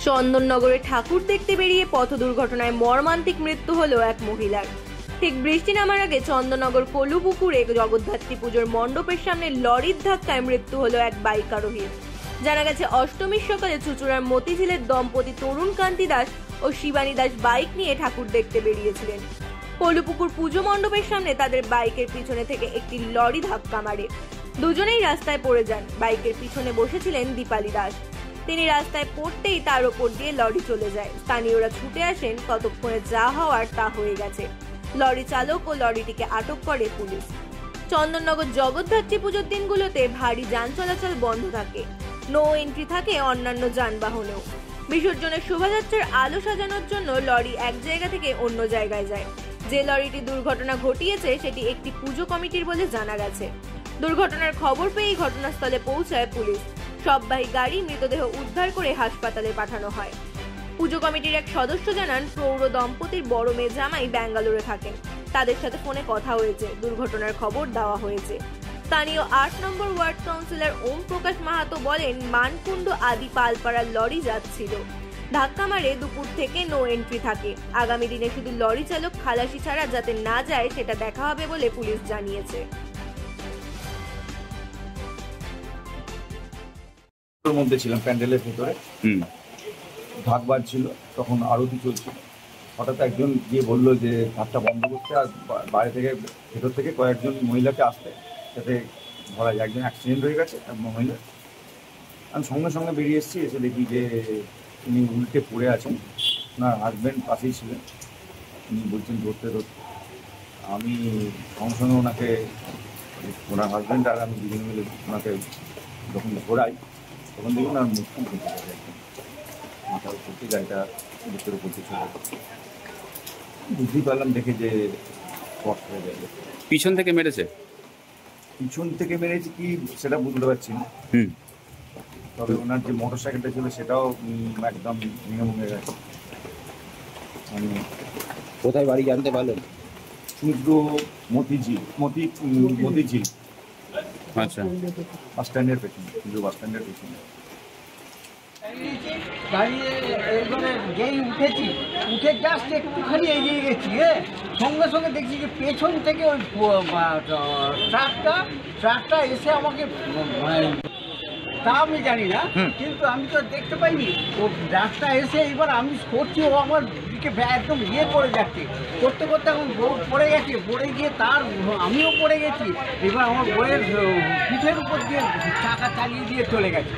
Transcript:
চন্দননগরে ঠাকুর দেখতে বেরিয়ে পথ দুর্ঘটনায় মর্মান্তিক মৃত্যু হলো এক মহিলার। ঠিক বৃষ্টি নামার আগে চন্দননগর কলুপুকুরে জগদ্ধাত্রী পুজোর মণ্ডপের সামনে লরির ধাক্কায় মৃত্যু হলো এক বাইক আরোহীর। জানা গেছে অষ্টমীর সকালে চুচুড়ার মতিঝিলের দম্পতি তরুণ কান্তি দাস ও শিবানী দাস বাইক নিয়ে ঠাকুর দেখতে বেরিয়েছিলেন। কলুপুকুর পুজো মণ্ডপের সামনে তাদের বাইকের পিছনে থেকে একটি লরি ধাক্কা মারে। দুজনেই রাস্তায় পড়ে যান। বাইকের পিছনে বসেছিলেন দীপালি দাস। তিনি রাস্তায় পড়তেই তার ওপর দিয়ে লরি চলে যায়। স্থানীয়রা ছুটে আসেন। ততক্ষণে যা হওয়ার তা হয়ে গেছে। লরি চালক ও লরিটিকে আটক করে পুলিশ। চন্দননগর জগদ্ধাত্রী পুজোর দিনগুলোতে ভারী যান চলাচল বন্ধ থাকে। নো এন্ট্রি থাকে অন্যান্য যানবাহনেও। বিসর্জনের শোভাযাত্রার আলো সাজানোর জন্য লরি এক জায়গা থেকে অন্য জায়গায় যায়। যে লরিটি দুর্ঘটনা ঘটিয়েছে সেটি একটি পুজো কমিটির বলে জানা গেছে। দুর্ঘটনার খবর পেয়েই ঘটনাস্থলে পৌঁছায় পুলিশ। সববাহী গাড়ি মৃতদেহ উদ্ধার করে হাসপাতালে পাঠানো হয়। পুজো কমিটির এক সদস্য জানান, প্রৌঢ় দম্পতির বড় মেয়ে জামাই ব্যাঙ্গালোরে থাকেন। তাদের সাথে ফোনে কথা হয়েছে, দুর্ঘটনার খবর দেওয়া হয়েছে। স্থানীয় ৮ নম্বর ওয়ার্ড কাউন্সিলর ওম প্রকাশ মাহাতো বলেন, মানকুণ্ড আদি পালপাড়ার লরি যাচ্ছিল। ধাক্কা মারে দুপুর থেকে নো এন্ট্রি থাকে। আগামী দিনে শুধু লরি চালক খালাসি ছাড়া যাতে না যায় সেটা দেখা হবে বলে পুলিশ জানিয়েছে। মধ্যে ছিলাম প্যান্ডেলের ভেতরে, ঢাক বাজছিল, তখন আরতি চলছিল। হঠাৎ একজন গিয়ে বললো যে ঢাকটা বন্ধ করতে, আর বাইরে থেকে ভেতর থেকে কয়েকজন মহিলাকে আসতে, যাতে ধরা যায় একজন অ্যাক্সিডেন্ট হয়ে গেছে মহিলা। আমি সঙ্গে সঙ্গে বেরিয়ে এসেছি, এসে দেখি যে উনি উল্টে পড়ে আছেন। ওনার হাজব্যান্ড পাশেই ছিলেন, উনি বলছেন ধরতে ধরতে। আমি সঙ্গে সঙ্গে ওনাকে, ওনার হাজব্যান্ড আর আমি দুজন মিলে ওনাকে যখন ঘোরাই, তখন দেখুন আর মুখখান থেকে গেছে, একদম মাথার উপর থেকে গাড়িটা বুকের উপর দিয়ে চলে গেছে। বুঝতেই পারলাম দেখে যে স্পট হয়ে গেল। পিছন থেকে মেরেছে? পিছন থেকে মেরেছে কি সেটা বুঝতে পারছি না। তবে ওনার যে মোটর সাইকেলটা ছিল সেটাও একদম ভেঙে ভেঙে গেছে। কোথায় বাড়ি জানতে পারলেন? সূর্য মতিঝিল, আচ্ছা, বাস স্ট্যান্ডের পেছনে, সূর্য বাস স্ট্যান্ডের পেছনে। দাঁড়িয়ে এবারে যেই উঠেছি, উঠে জাস্ট একটুখানি এগিয়ে গেছি, সঙ্গে সঙ্গে দেখছি যে পেছন থেকে ওই ট্রাকটা এসে আমাকে, তা আমি জানি না, কিন্তু আমি তো দেখতে পাইনি। ও ট্রাকটা এসে এবার আমি করছি, ও আমার দিকে একদম করে যাচ্ছে, করতে করতে এখন বউ পড়ে গেছে, পড়ে গিয়ে আমিও পড়ে গেছি। এবার আমার বউয়ের পিঠের উপর দিয়ে চাকা চালিয়ে দিয়ে চলে গেছে।